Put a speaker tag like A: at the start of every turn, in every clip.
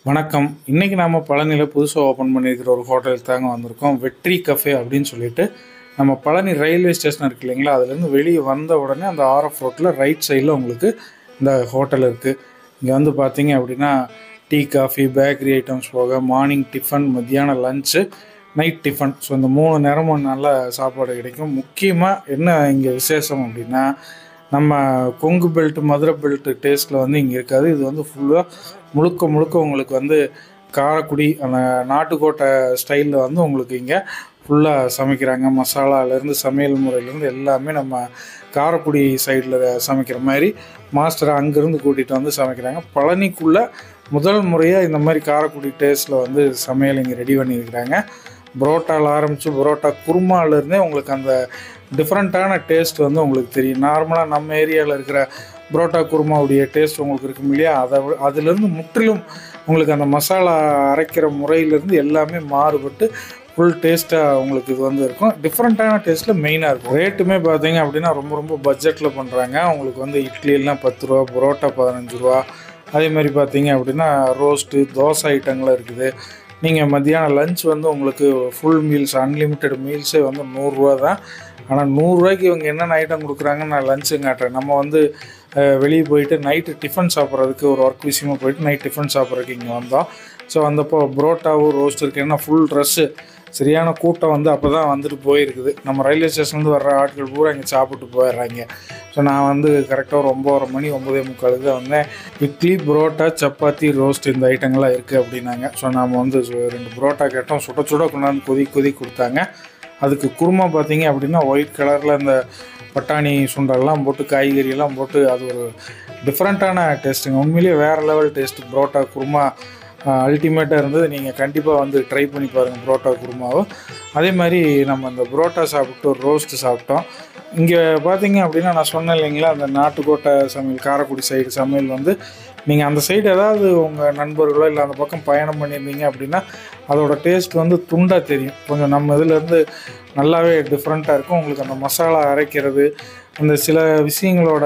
A: வணக்கம். இன்னைக்கு நாம பழனியில புதுசா ஓப்பன் பண்ணியிருக்கிற ஒரு ஹோட்டலுக்கு தாங்க வந்திருக்கோம். வெற்றி கஃபே அப்படின்னு சொல்லிட்டு, நம்ம பழனி ரயில்வே ஸ்டேஷன் இருக்கு இல்லைங்களா? அதுலேருந்து வெளியே வந்த உடனே அந்த ஆர்எஃப் ரோட்டில் ரைட் சைடில் உங்களுக்கு இந்த ஹோட்டல் இருக்குது. இங்கே வந்து பார்த்தீங்க அப்படின்னா, டீ, காஃபி, பேக்கரி ஐட்டம்ஸ் போக மார்னிங் டிஃபன், மத்தியானம் லஞ்சு, நைட் டிஃபன். ஸோ இந்த 3 நேரமும் நல்ல சாப்பாடு கிடைக்கும். முக்கியமாக என்ன இங்கே விசேஷம் அப்படின்னா, நம்ம கொங்கு பெல்ட், மதுரை பெல்ட் டேஸ்ட்டில் வந்து இங்கே இருக்காது. இது வந்து ஃபுல்லாக முழுக்க முழுக்க உங்களுக்கு வந்து காரைக்குடி அந்த நாட்டுக்கோட்டை ஸ்டைலில் வந்து உங்களுக்கு இங்கே ஃபுல்லாக சமைக்கிறாங்க. மசாலாலேருந்து சமையல் முறையிலேருந்து எல்லாமே நம்ம காரைக்குடி சைடில் சமைக்கிற மாதிரி மாஸ்டரை அங்கேருந்து கூட்டிகிட்டு வந்து சமைக்கிறாங்க. பழனிக்குள்ளே முதல் முறையாக இந்த மாதிரி காரைக்குடி டேஸ்ட்டில் வந்து சமையல் இங்கே ரெடி பண்ணியிருக்கிறாங்க. புரோட்டாவில் ஆரம்பித்து புரோட்டா குருமாலேருந்தே உங்களுக்கு அந்த டிஃப்ரெண்ட்டான டேஸ்ட் வந்து உங்களுக்கு தெரியும். நார்மலாக நம்ம ஏரியாவில் இருக்கிற புரோட்டா குருமாவுடைய டேஸ்ட் உங்களுக்கு இருக்கும் இல்லையா? அதிலேருந்து முற்றிலும் உங்களுக்கு அந்த மசாலா அரைக்கிற முறையிலேருந்து எல்லாமே மாறுபட்டு ஃபுல் டேஸ்ட்டாக உங்களுக்கு இது வந்து இருக்கும். டிஃப்ரெண்ட்டான டேஸ்ட்டில் மெயினாக இருக்கும். ரேட்டுமே பார்த்தீங்க அப்படின்னா ரொம்ப ரொம்ப பட்ஜெட்டில் பண்ணுறாங்க. உங்களுக்கு வந்து இட்லியெல்லாம் 10 ரூபா, புரோட்டா 15 ரூபா. அதேமாதிரி பார்த்தீங்க அப்படின்னா ரோஸ்ட்டு, தோசை ஐட்டங்களும் இருக்குது. நீங்கள் மத்தியானம் லஞ்ச் வந்து உங்களுக்கு ஃபுல் மீல்ஸ், அன்லிமிட்டெட் மீல்ஸே வந்து 100 ரூபா தான். ஆனால் 100 ரூபாய்க்கு இவங்க என்னென்ன ஐட்டம் கொடுக்குறாங்கன்னு நான் லஞ்சும் காட்டுறேன். நம்ம வந்து வெளியே போயிட்டு நைட்டு டிஃபன் சாப்பிட்றதுக்கு ஒரு ஒர்க் விஷயமாக போயிட்டு நைட் டிஃபன் சாப்பிட்றதுக்கு இங்கே வந்தோம். ஸோ வந்தப்போ புரோட்டாவும் ரோஸ்ட் இருக்குது. ஏன்னா ஃபுல் ட்ரெஸ்ஸு சரியான கூட்டம் வந்து அப்போ தான் வந்துட்டு போயிருக்குது. நம்ம ரயில்வே ஸ்டேஷன்லேருந்து வர்ற ஆட்கள் பூரா இங்கே சாப்பிட்டு போயிடுறாங்க. ஸோ நான் வந்து கரெக்டாக ஒரு 9:30 மணி 9:45 தான் வந்தேன். இட்லி, புரோட்டா, சப்பாத்தி, ரோஸ்ட் இந்த ஐட்டங்கள்லாம் இருக்குது அப்படின்னாங்க. ஸோ நாம் வந்து 2 புரோட்டா கேட்டோம். சுட சுட கொண்டாந்து கொதி கொடுத்தாங்க. அதுக்கு குருமா பார்த்தீங்க அப்படின்னா ஒயிட் கலரில் இந்த பட்டாணி சுண்டெல்லாம் போட்டு காய்கறியெல்லாம் போட்டு அது ஒரு டிஃப்ரெண்ட்டான டேஸ்ட்டுங்க. உண்மையிலேயே வேறு லெவல் டேஸ்ட்டு. புரோட்டா குருமா அல்டிமேட்டாக இருந்தது. நீங்கள் கண்டிப்பாக வந்து ட்ரை பண்ணி பாருங்கள் புரோட்டா குருமாவும். அதே மாதிரி நம்ம அந்த புரோட்டா சாப்பிட்டு ஒரு ரோஸ்ட்டு சாப்பிட்டோம். இங்கே பார்த்தீங்க அப்படின்னா நான் சொன்னேன் இல்லைங்களா, அந்த நாட்டுக்கோட்டை சமையல், காரைக்குடி சைடு சமையல் வந்து நீங்கள் அந்த சைடு ஏதாவது உங்கள் நண்பர்களோ இல்லை அந்த பக்கம் பயணம் பண்ணியிருந்தீங்க அப்படின்னா அதோட டேஸ்ட் வந்து துண்டாக தெரியும். கொஞ்சம் நம்ம இதிலேருந்து நல்லாவே டிஃப்ரெண்ட்டாக இருக்கும். உங்களுக்கு அந்த மசாலா அரைக்கிறது, அந்த சில விஷயங்களோட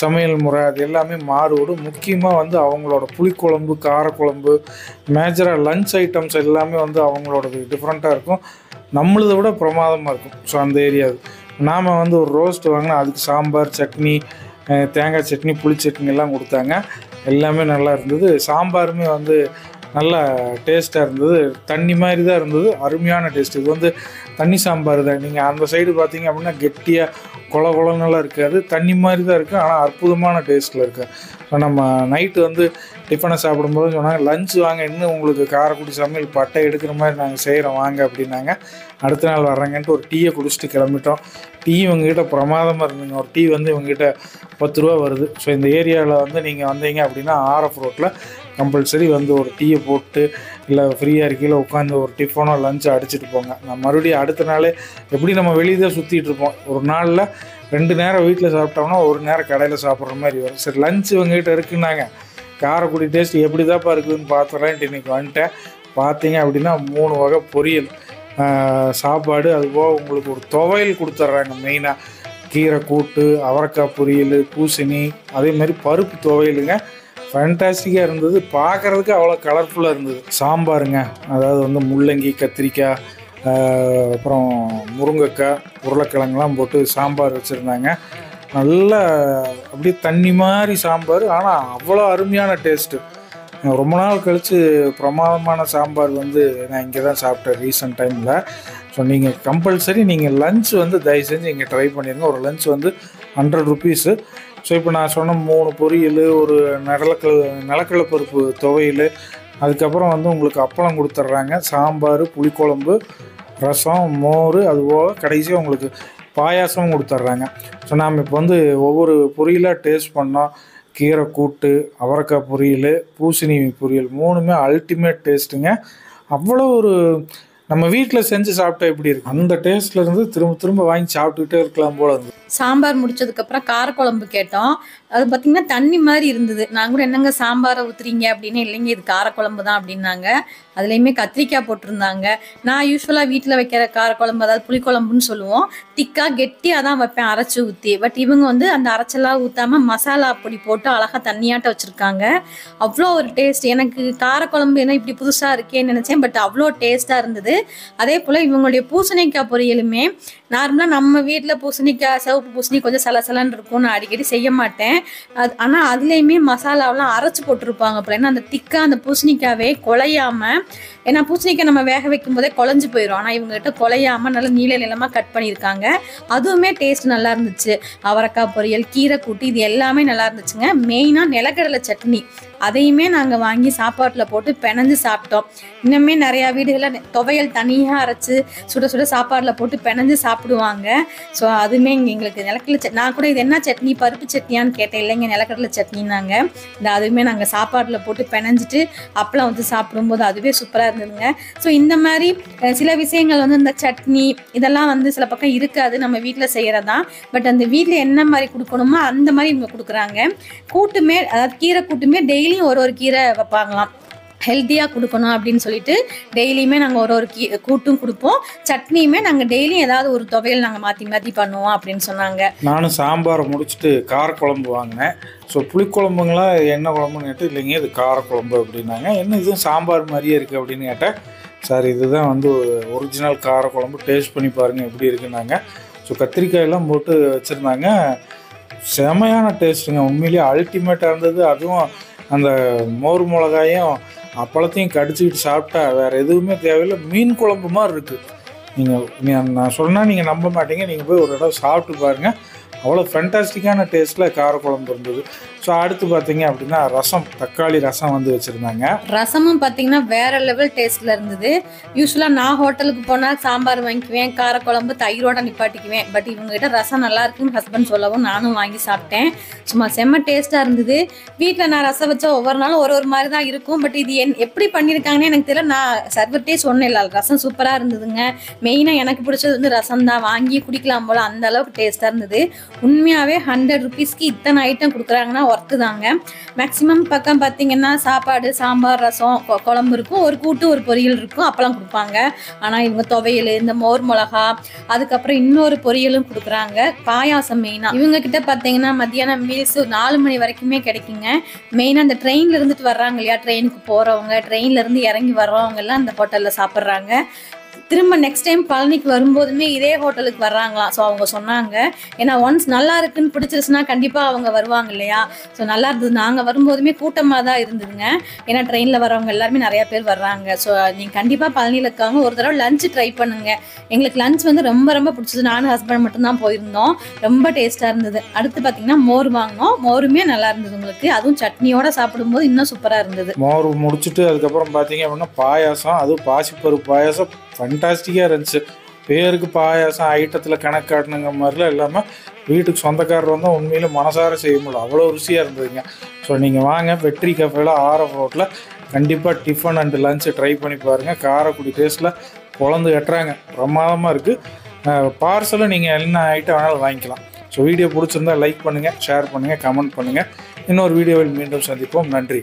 A: சமையல் முறை அது எல்லாமே மாறுபடும். முக்கியமாக வந்து அவங்களோட புளிக்குழம்பு, காரக்குழம்பு, மேஜராக லஞ்ச் ஐட்டம்ஸ் எல்லாமே வந்து அவங்களோடது டிஃப்ரெண்ட்டாக இருக்கும். நம்மளதை விட பிரமாதமாக இருக்கும். ஸோ அந்த ஏரியாவு நாம் வந்து ஒரு ரோஸ்ட் வாங்கினா அதுக்கு சாம்பார், சட்னி, தேங்காய் சட்னி, புளி சட்னி எல்லாம் கொடுத்தாங்க. எல்லாமே நல்லா இருந்தது. சாம்பாருமே வந்து நல்லா டேஸ்ட்டாக இருந்தது. தண்ணி மாதிரி தான் இருந்தது. அருமையான டேஸ்ட். இது வந்து தண்ணி சாம்பார் தான். நீங்கள் அந்த சைடு பார்த்தீங்க அப்படின்னா கெட்டியாக கொலன்னெல்லாம் இருக்காது. தண்ணி மாதிரி தான் இருக்குது. ஆனால் அற்புதமான டேஸ்ட்டில் இருக்குது. ஸோ நம்ம நைட்டு வந்து டிஃபனை சாப்பிடும்போது சொன்னாங்க, லஞ்ச் வாங்க, இன்னும் உங்களுக்கு காரைக்குடி சமையல் பட்டை எடுக்கிற மாதிரி நாங்கள் செய்கிறோம் வாங்க அப்படின்னாங்க. அடுத்த நாள் வர்றாங்கன்ட்டு ஒரு டீயை குடிச்சிட்டு கிளம்பிட்டோம். டீ இவங்ககிட்ட பிரமாதமாக இருந்துங்க. ஒரு டீ வந்து இவங்ககிட்ட 10 ரூபா வருது. ஸோ இந்த ஏரியாவில் வந்து நீங்கள் வந்தீங்க அப்படின்னா ஆர்எஃப் ரோட்டில் கம்பல்சரி வந்து ஒரு டீயை போட்டு இல்லை ஃப்ரீயாக இருக்கையில் உட்காந்து ஒரு டிஃபனோ லஞ்சோ அடிச்சுட்டு போங்க. நான் மறுபடியும் அடுத்த நாளே எப்படி நம்ம வெளியே தான் சுற்றிட்டு இருப்போம். ஒரு நாளில் 2 நேரம் வீட்டில் சாப்பிட்டோம்னா ஒரு நேரம் கடையில் சாப்பிட்ற மாதிரி வரும். சரி லஞ்ச் இவங்ககிட்ட இருக்குன்னாங்க. காரைக்குடி டேஸ்ட் எப்படி தான்ப்பா இருக்குதுன்னு பார்த்துறேன்ட்டு இன்றைக்கி வந்துட்டேன். பார்த்தீங்க அப்படின்னா 3 வகை பொரியல், சாப்பாடு, அதுபோக உங்களுக்கு ஒரு துவையல் கொடுத்துட்றாங்க. மெயினாக கீரை கூட்டு, அவரைக்காய் பொரியல், பூசணி, அதேமாதிரி பருப்பு துவையலுங்க. ஃபேண்டாஸ்டிக்காக இருந்தது. பார்க்குறதுக்கு அவ்வளோ கலர்ஃபுல்லாக இருந்தது. சாம்பாருங்க, அதாவது வந்து முள்ளங்கி, கத்திரிக்காய், அப்புறம் முருங்கைக்காய், உருளைக்கிழங்குலாம் போட்டு சாம்பார் வச்சுருந்தாங்க. நல்லா அப்படியே தண்ணி மாதிரி சாம்பார். ஆனால் அவ்வளோ அருமையான டேஸ்ட்டு. ரொம்ப நாள் கழித்து பிரமாதமான சாம்பார் வந்து நான் இங்கே தான் சாப்பிட்டேன் ரீசெண்ட் டைமில். ஸோ நீங்கள் கம்பல்சரி நீங்கள் லஞ்ச் வந்து தயவு செஞ்சு இங்கே ட்ரை பண்ணிடுங்க. ஒரு லஞ்ச் வந்து 100 ருபீஸு. ஸோ இப்போ நான் சொன்ன 3 பொரியல், ஒரு நிலக்கடலை பருப்பு துவையல், அதுக்கப்புறம் வந்து உங்களுக்கு அப்பளம் கொடுத்துட்றாங்க, சாம்பார், புளிக்குழம்பு, ரசம், மோர், அதுபோக கடைசியாக உங்களுக்கு பாயாசமும் கொடுத்துட்றாங்க. ஸோ நாம் இப்போ வந்து ஒவ்வொரு பொரியலாக டேஸ்ட் பண்ணோம். கீரை கூட்டு, அவரைக்காய் பொரியல், பூசணி பொரியல் 3மே அல்டிமேட் டேஸ்ட்டுங்க. அவ்வளோ ஒரு நம்ம வீட்டில் செஞ்சு சாப்பிட்டா எப்படி இருக்கு அந்த டேஸ்ட்ல இருந்து திரும்ப திரும்ப வாங்கி சாப்பிட்டுக்கிட்டே இருக்கலாம் போல இருந்து.
B: சாம்பார் முடிச்சதுக்கப்புறம் காரக்குழம்பு கேட்டோம். அது பார்த்திங்கன்னா தண்ணி மாதிரி இருந்தது. நான் கூட என்னங்க சாம்பாரை ஊற்றுறீங்க அப்படின்னு, இல்லைங்க இது காரக்குழம்பு தான் அப்படின்னாங்க. அதுலேயுமே கத்திரிக்காய் போட்டிருந்தாங்க. நான் யூஸ்வலாக வீட்டில் வைக்கிற காரக்குழம்பு, அதாவது புளிக்குழம்புன்னு சொல்லுவோம், திக்காக கெட்டியாக தான் வைப்பேன் அரைச்சி ஊற்றி. பட் இவங்க வந்து அந்த அரைச்செல்லாம் ஊற்றாமல் மசாலா பொடி போட்டு அழகாக தண்ணியாட்ட வச்சுருக்காங்க. அவ்வளோ ஒரு டேஸ்ட். எனக்கு காரக்குழம்பு என்ன இப்படி புதுசாக இருக்கேன்னு நினச்சேன், பட் அவ்வளோ டேஸ்ட்டாக இருந்தது. அதே போல் இவங்களுடைய பூசணிக்காய் பொரியலுமே நார்மலாக நம்ம வீட்டில் பூசணிக்காய், சிவப்பு பூசணி கொஞ்சம் சலசலன்னு இருக்கும், நான் அடிக்கடி செய்ய மாட்டேன். ஆனால் அதுலேயுமே மசாலாவெலாம் அரைச்சி போட்டிருப்பாங்க போல. ஏன்னா அந்த திக்காக அந்த பூசணிக்காவே குழையாமல், ஏன்னா பூசணிக்காய் நம்ம வேக வைக்கும் போதே குழஞ்சி போயிடும். ஆனால் இவங்ககிட்ட குழையாமல் நல்லா நீள நீளமாக கட் பண்ணியிருக்காங்க. அதுவுமே டேஸ்ட் நல்லா இருந்துச்சு. அவரைக்காய் பொரியல், கீரை கூட்டு, இது எல்லாமே நல்லா இருந்துச்சுங்க. மெயினாக நிலக்கடலை சட்னி, அதையுமே நாங்கள் வாங்கி சாப்பாட்டில் போட்டு பிணைஞ்சு சாப்பிட்டோம். இன்னுமே நிறையா வீடுகளில் துவையல் தனியாக அரைச்சி சுட சுட சாப்பாட்டில் போட்டு பிணைஞ்சு சாப்பிடுவாங்க. ஸோ அதுவுமே இங்கே எங்களுக்கு நிலக்கடலை நான் கூட இது என்ன சட்னி, பருப்பு சட்னியான்னு கேட்டேன். இல்லைங்க நிலக்கடலை சட்னின்னாங்க. அதுவுமே நாங்கள் சாப்பாட்டில் போட்டு பிணைஞ்சிட்டு அப்பளம் வந்து சாப்பிடும்போது அதுவே சூப்பராக இருந்ததுங்க. ஸோ இந்த மாதிரி சில விஷயங்கள் வந்து இந்த சட்னி இதெல்லாம் வந்து சில பக்கம் இருக்காது, நம்ம வீட்டில் செய்கிறதான். பட் அந்த வீட்டில் என்ன மாதிரி கொடுக்கணுமோ அந்த மாதிரி இவங்க கொடுக்குறாங்க. கூட்டுமே, அதாவது கீரை கூட்டுமே டெய்லியும் ஒரு கீரை வைப்பாங்களாம், ஹெல்த்தியாக கொடுக்கணும் அப்படின்னு சொல்லிட்டு டெய்லியுமே நாங்கள் ஒரு கூட்டும் கொடுப்போம். சட்னியுமே நாங்கள் டெய்லியும் ஏதாவது ஒரு துவையல் நாங்கள் மாற்றி மாற்றி பண்ணுவோம் அப்படின்னு சொன்னாங்க.
A: நானும் சாம்பாரை முடிச்சுட்டு காரக்குழம்பு வாங்கினேன். ஸோ புளிக்குழம்புங்களா என்ன குழம்புன்னு கேட்டு, இல்லைங்க இது காரக்குழம்பு அப்படின்னாங்க. என்ன இதுவும் சாம்பார் மாதிரியே இருக்குது அப்படின்னு கேட்டேன். சார் இதுதான் வந்து ஒரிஜினல் காரக்குழம்பு, டேஸ்ட் பண்ணி பாருங்கள் எப்படி இருக்குன்னாங்க. ஸோ கத்திரிக்காயெல்லாம் போட்டு வச்சுருந்தாங்க. செமையான டேஸ்ட்டுங்க, உண்மையிலேயே அல்டிமேட்டாக இருந்தது. அதுவும் அந்த மோர் மிளகாயும் அப்பளத்தையும் கடிச்சிக்கிட்டு சாப்பிட்டா வேறு எதுவுமே தேவையில்லை. மீன் குழம்பு மாதிரி இருக்குது. நீங்கள் நான் சொன்னால் நீங்கள் நம்ப மாட்டீங்க, நீங்கள் போய் ஒரு இடம் சாப்பிட்டு பாருங்கள். அவ்வளோ ஃபேண்டாஸ்டிக்கான டேஸ்ட்டில் காரக்குழம்பு இருந்தது. ஸோ அடுத்து பார்த்தீங்க அப்படின்னா ரசம், தக்காளி ரசம் வந்து வச்சுருந்தாங்க.
B: ரசமும் பார்த்தீங்கன்னா வேறு லெவல் டேஸ்ட்டில் இருந்தது. யூஸ்வலாக நான் ஹோட்டலுக்கு போனால் சாம்பார் வாங்கிக்குவேன், காரக்குழம்பு தயிரோட நிப்பாட்டிக்குவேன். பட் இவங்ககிட்ட ரசம் நல்லா இருக்குன்னு ஹஸ்பண்ட் சொல்லவும் நானும் வாங்கி சாப்பிட்டேன். சும்மா செம்ம டேஸ்ட்டாக இருந்தது. வீட்டில் நான் ரசம் வச்சா ஒவ்வொரு நாளும் ஒரு மாதிரி தான் இருக்கும். பட் இது எப்படி பண்ணியிருக்காங்கன்னு எனக்கு தெரியல. நான் சர்வர்ட்டே சொன்னேன் இல்லை, ரசம் சூப்பராக இருந்ததுங்க. மெயினாக எனக்கு பிடிச்சது வந்து ரசம் தான், வாங்கி குடிக்கலாம் போல் அந்த அளவுக்கு டேஸ்ட்டாக இருந்தது. உண்மையாகவே 100 rupeesக்கு இத்தனை ஐட்டம் கொடுக்குறாங்கன்னா ஒர்த்து தாங்க. மேக்ஸிமம் பக்கம் பார்த்தீங்கன்னா சாப்பாடு, சாம்பார், ரசம், குழம்பு இருக்கும், ஒரு கூட்டு ஒரு பொரியல் இருக்கும், அப்பளம் கொடுப்பாங்க. ஆனால் இவங்க துவையல், இந்த மோர் மிளகா, அதுக்கப்புறம் இன்னொரு பொரியலும் கொடுக்குறாங்க. பாயாசம் மெயினாக இவங்க கிட்ட பார்த்தீங்கன்னா மத்தியானம் மீல்ஸ் 4 மணி வரைக்குமே கிடைக்குங்க. மெயினாக அந்த ட்ரெயினில் இருந்துட்டு வர்றாங்க இல்லையா, ட்ரெயினுக்கு போகிறவங்க, ட்ரெயின்லேருந்து இறங்கி வர்றவங்க எல்லாம் அந்த ஹோட்டலில் சாப்பிட்றாங்க. திரும்ப நெக்ஸ்ட் டைம் பழனிக்கு வரும்போதுமே இதே ஹோட்டலுக்கு வர்றாங்களாம். ஸோ அவங்க சொன்னாங்க, ஏன்னா ஒன்ஸ் நல்லா இருக்குன்னு பிடிச்சிருச்சுன்னா கண்டிப்பாக அவங்க வருவாங்க இல்லையா. ஸோ நல்லா இருந்தது. நாங்கள் வரும்போதுமே கூட்டமாக தான் இருந்ததுங்க. ஏன்னா ட்ரெயினில் வரவங்க எல்லாருமே நிறையா பேர் வர்றாங்க. ஸோ நீங்கள் கண்டிப்பாக பழனியில் இருக்காங்க, ஒரு தடவை லஞ்சு ட்ரை பண்ணுங்கள். எங்களுக்கு லஞ்ச் வந்து ரொம்ப ரொம்ப பிடிச்சது. நானும் ஹஸ்பண்ட் மட்டும்தான் போயிருந்தோம். ரொம்ப டேஸ்ட்டாக இருந்தது. அடுத்து பார்த்தீங்கன்னா மோர் வாங்கினோம். மோருமே நல்லா இருந்தது உங்களுக்கு. அதுவும் சட்னியோட சாப்பிடும்போது இன்னும் சூப்பராக இருந்தது.
A: மோர் முடிச்சுட்டு அதுக்கப்புறம் பார்த்தீங்க அப்படின்னா பாயாசம், அதுவும் பாசிப்பருப்பு பாயாசம் ஃபண்டாஸ்டிக்காக இருந்துச்சு. பேருக்கு பாயாசம் ஐட்டத்தில் கணக்கு காட்டணுங்கிற மாதிரிலாம் இல்லாமல் வீட்டுக்கு சொந்தக்காரர் வந்தால் உண்மையில மனசார செய்ய முடியல, அவ்வளோ ருசியாக இருந்ததுங்க. ஸோ நீங்கள் வாங்க, வெற்றி கஃபேல ஆர்எஃப் ரோட்டில் கண்டிப்பாக டிஃபன் அண்ட் லஞ்சு ட்ரை பண்ணி பாருங்கள். காரைக்குடி டேஸ்ட்டில் குழந்து கட்டுறாங்க, பிரமாதமாக இருக்குது. பார்சலும் நீங்கள் என்ன ஐட்டம் வேணாலும் வாங்கிக்கலாம். ஸோ வீடியோ பிடிச்சிருந்தால் லைக் பண்ணுங்கள், ஷேர் பண்ணுங்கள், கமெண்ட் பண்ணுங்கள். இன்னொரு வீடியோவில் மீண்டும் சந்திப்போம். நன்றி.